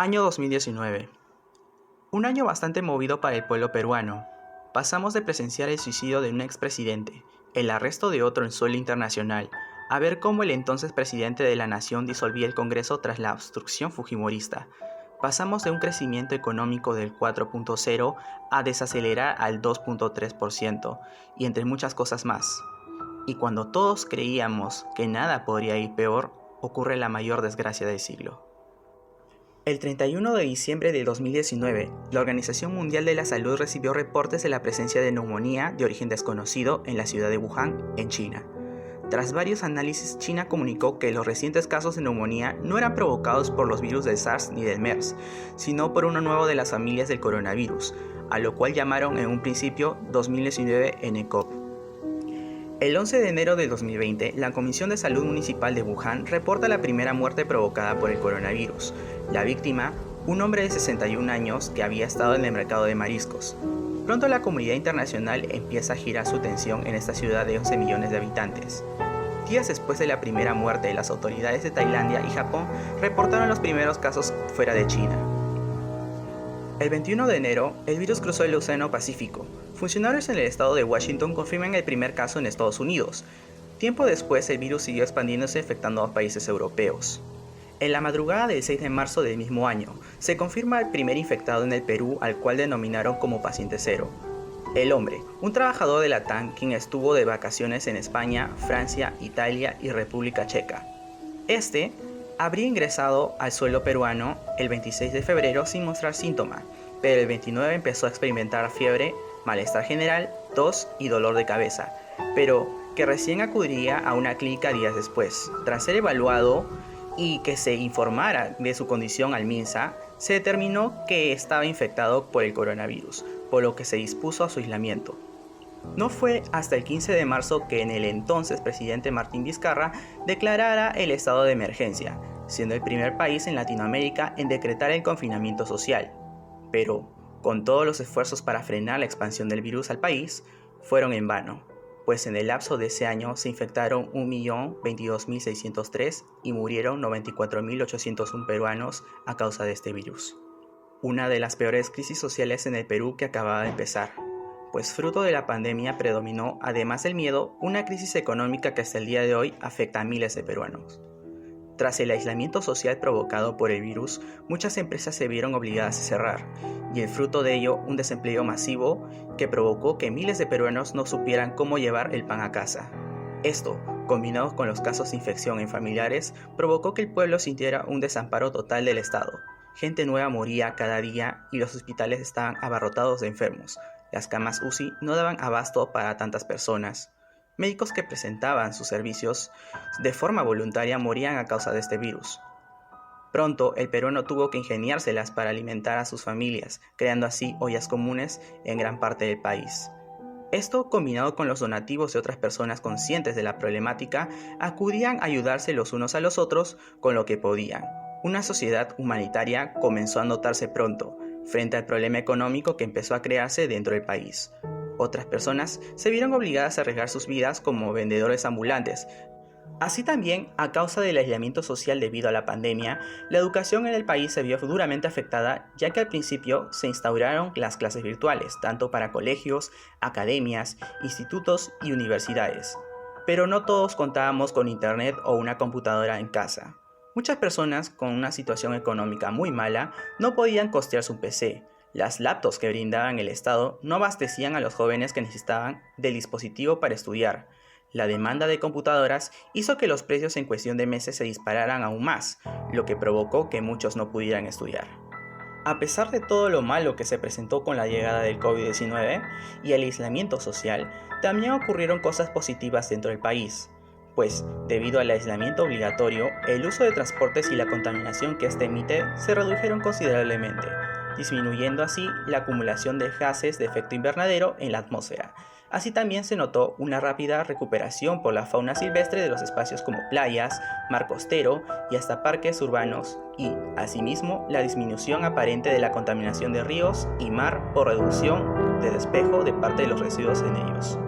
Año 2019. Un año bastante movido para el pueblo peruano. Pasamos de presenciar el suicidio de un expresidente, el arresto de otro en suelo internacional, a ver cómo el entonces presidente de la nación disolvía el Congreso tras la obstrucción fujimorista. Pasamos de un crecimiento económico del 4.0 a desacelerar al 2.3%, y entre muchas cosas más. Y cuando todos creíamos que nada podría ir peor, ocurre la mayor desgracia del siglo. El 31 de diciembre de 2019, la Organización Mundial de la Salud recibió reportes de la presencia de neumonía de origen desconocido en la ciudad de Wuhan, en China. Tras varios análisis, China comunicó que los recientes casos de neumonía no eran provocados por los virus del SARS ni del MERS, sino por uno nuevo de las familias del coronavirus, a lo cual llamaron en un principio 2019 nCoV. El 11 de enero de 2020, la Comisión de Salud Municipal de Wuhan reporta la primera muerte provocada por el coronavirus. La víctima, un hombre de 61 años que había estado en el mercado de mariscos. Pronto la comunidad internacional empieza a girar su atención en esta ciudad de 11 millones de habitantes. Días después de la primera muerte, las autoridades de Tailandia y Japón reportaron los primeros casos fuera de China. El 21 de enero, el virus cruzó el Océano Pacífico. Funcionarios en el estado de Washington confirman el primer caso en Estados Unidos. Tiempo después, el virus siguió expandiéndose afectando a países europeos. En la madrugada del 6 de marzo del mismo año, se confirma el primer infectado en el Perú, al cual denominaron como paciente cero. El hombre, un trabajador de la TAM, quien estuvo de vacaciones en España, Francia, Italia y República Checa. Este habría ingresado al suelo peruano el 26 de febrero sin mostrar síntoma, pero el 29 empezó a experimentar fiebre, malestar general, tos y dolor de cabeza, pero que recién acudiría a una clínica días después. Tras ser evaluado y que se informara de su condición al MINSA, se determinó que estaba infectado por el coronavirus, por lo que se dispuso a su aislamiento. No fue hasta el 15 de marzo que el entonces presidente Martín Vizcarra declarara el estado de emergencia, siendo el primer país en Latinoamérica en decretar el confinamiento social. Pero, con todos los esfuerzos para frenar la expansión del virus al país, fueron en vano, pues en el lapso de ese año se infectaron 1.022.603 y murieron 94.801 peruanos a causa de este virus. Una de las peores crisis sociales en el Perú que acababa de empezar, pues fruto de la pandemia predominó, además del miedo, una crisis económica que hasta el día de hoy afecta a miles de peruanos. Tras el aislamiento social provocado por el virus, muchas empresas se vieron obligadas a cerrar, y el fruto de ello, un desempleo masivo que provocó que miles de peruanos no supieran cómo llevar el pan a casa. Esto, combinado con los casos de infección en familiares, provocó que el pueblo sintiera un desamparo total del Estado. Gente nueva moría cada día y los hospitales estaban abarrotados de enfermos. Las camas UCI no daban abasto para tantas personas. Médicos que presentaban sus servicios de forma voluntaria morían a causa de este virus. Pronto, el peruano tuvo que ingeniárselas para alimentar a sus familias, creando así ollas comunes en gran parte del país. Esto, combinado con los donativos de otras personas conscientes de la problemática, acudían a ayudarse los unos a los otros con lo que podían. Una sociedad humanitaria comenzó a notarse pronto, frente al problema económico que empezó a crearse dentro del país. Otras personas se vieron obligadas a arriesgar sus vidas como vendedores ambulantes. Así también, a causa del aislamiento social debido a la pandemia, la educación en el país se vio duramente afectada, ya que al principio se instauraron las clases virtuales, tanto para colegios, academias, institutos y universidades. Pero no todos contábamos con internet o una computadora en casa. Muchas personas con una situación económica muy mala no podían costearse un PC. Las laptops que brindaban el Estado no abastecían a los jóvenes que necesitaban del dispositivo para estudiar. La demanda de computadoras hizo que los precios en cuestión de meses se dispararan aún más, lo que provocó que muchos no pudieran estudiar. A pesar de todo lo malo que se presentó con la llegada del COVID-19 y el aislamiento social, también ocurrieron cosas positivas dentro del país. Pues, debido al aislamiento obligatorio, el uso de transportes y la contaminación que éste emite se redujeron considerablemente, disminuyendo así la acumulación de gases de efecto invernadero en la atmósfera. Así también se notó una rápida recuperación por la fauna silvestre de los espacios como playas, mar costero y hasta parques urbanos y, asimismo, la disminución aparente de la contaminación de ríos y mar por reducción de despejo de parte de los residuos en ellos.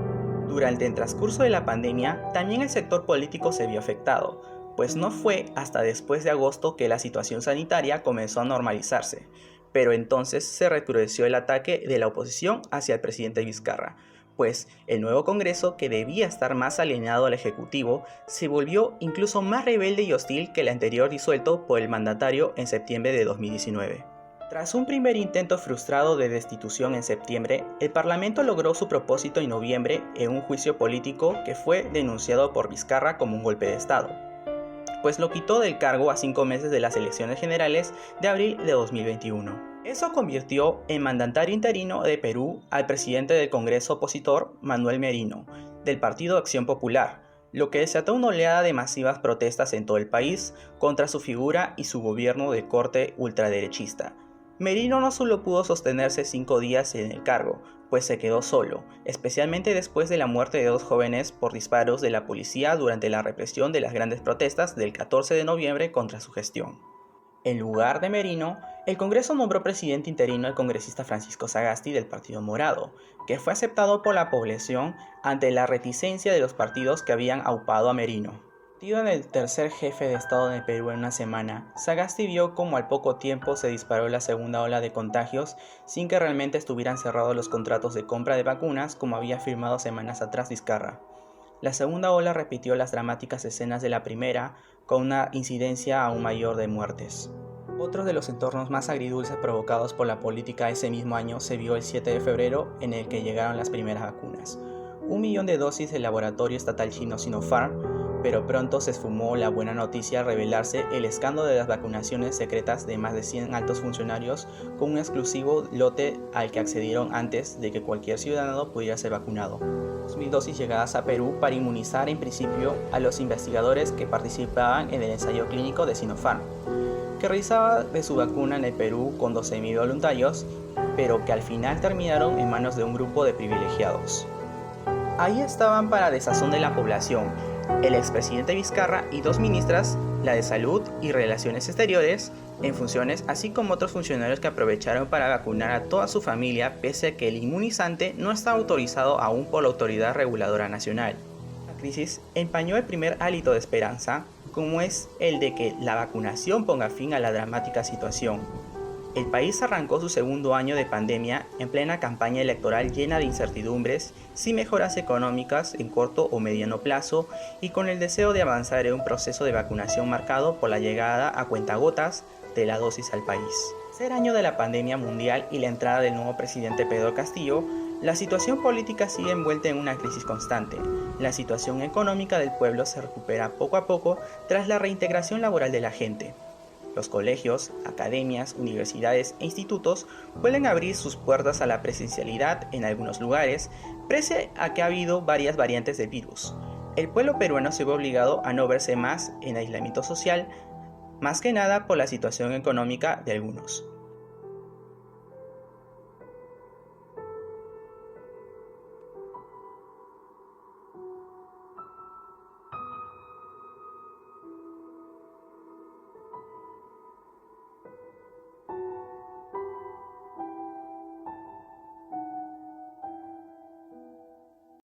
Durante el transcurso de la pandemia, también el sector político se vio afectado, pues no fue hasta después de agosto que la situación sanitaria comenzó a normalizarse, pero entonces se recrudeció el ataque de la oposición hacia el presidente Vizcarra, pues el nuevo Congreso, que debía estar más alineado al Ejecutivo, se volvió incluso más rebelde y hostil que el anterior disuelto por el mandatario en septiembre de 2019. Tras un primer intento frustrado de destitución en septiembre, el Parlamento logró su propósito en noviembre en un juicio político que fue denunciado por Vizcarra como un golpe de Estado, pues lo quitó del cargo a 5 meses de las elecciones generales de abril de 2021. Eso convirtió en mandatario interino de Perú al presidente del Congreso opositor, Manuel Merino, del Partido Acción Popular, lo que desató una oleada de masivas protestas en todo el país contra su figura y su gobierno de corte ultraderechista. Merino no solo pudo sostenerse 5 días en el cargo, pues se quedó solo, especialmente después de la muerte de 2 jóvenes por disparos de la policía durante la represión de las grandes protestas del 14 de noviembre contra su gestión. En lugar de Merino, el Congreso nombró presidente interino al congresista Francisco Sagasti del Partido Morado, que fue aceptado por la población ante la reticencia de los partidos que habían aupado a Merino. Convertido en el tercer jefe de Estado de Perú en una semana, Sagasti vio cómo al poco tiempo se disparó la segunda ola de contagios sin que realmente estuvieran cerrados los contratos de compra de vacunas como había firmado semanas atrás Vizcarra. La segunda ola repitió las dramáticas escenas de la primera, con una incidencia aún mayor de muertes. Otro de los entornos más agridulces provocados por la política ese mismo año se vio el 7 de febrero, en el que llegaron las primeras vacunas. 1 millón de dosis del laboratorio estatal chino Sinopharm, pero pronto se esfumó la buena noticia al revelarse el escándalo de las vacunaciones secretas de más de 100 altos funcionarios con un exclusivo lote al que accedieron antes de que cualquier ciudadano pudiera ser vacunado. 2.000 dosis llegadas a Perú para inmunizar en principio a los investigadores que participaban en el ensayo clínico de Sinopharm, que realizaba de su vacuna en el Perú con 12.000 voluntarios, pero que al final terminaron en manos de un grupo de privilegiados. Ahí estaban para desazón de la población el expresidente Vizcarra y 2 ministras, la de Salud y Relaciones Exteriores, en funciones, así como otros funcionarios que aprovecharon para vacunar a toda su familia pese a que el inmunizante no estaba autorizado aún por la Autoridad Reguladora Nacional. La crisis empañó el primer hálito de esperanza, como es el de que la vacunación ponga fin a la dramática situación. El país arrancó su segundo año de pandemia en plena campaña electoral llena de incertidumbres, sin mejoras económicas en corto o mediano plazo y con el deseo de avanzar en un proceso de vacunación marcado por la llegada a cuentagotas de la dosis al país. Tercer año de la pandemia mundial y la entrada del nuevo presidente Pedro Castillo, la situación política sigue envuelta en una crisis constante. La situación económica del pueblo se recupera poco a poco tras la reintegración laboral de la gente. Los colegios, academias, universidades e institutos vuelven a abrir sus puertas a la presencialidad en algunos lugares, pese a que ha habido varias variantes del virus. El pueblo peruano se ve obligado a no verse más en aislamiento social, más que nada por la situación económica de algunos.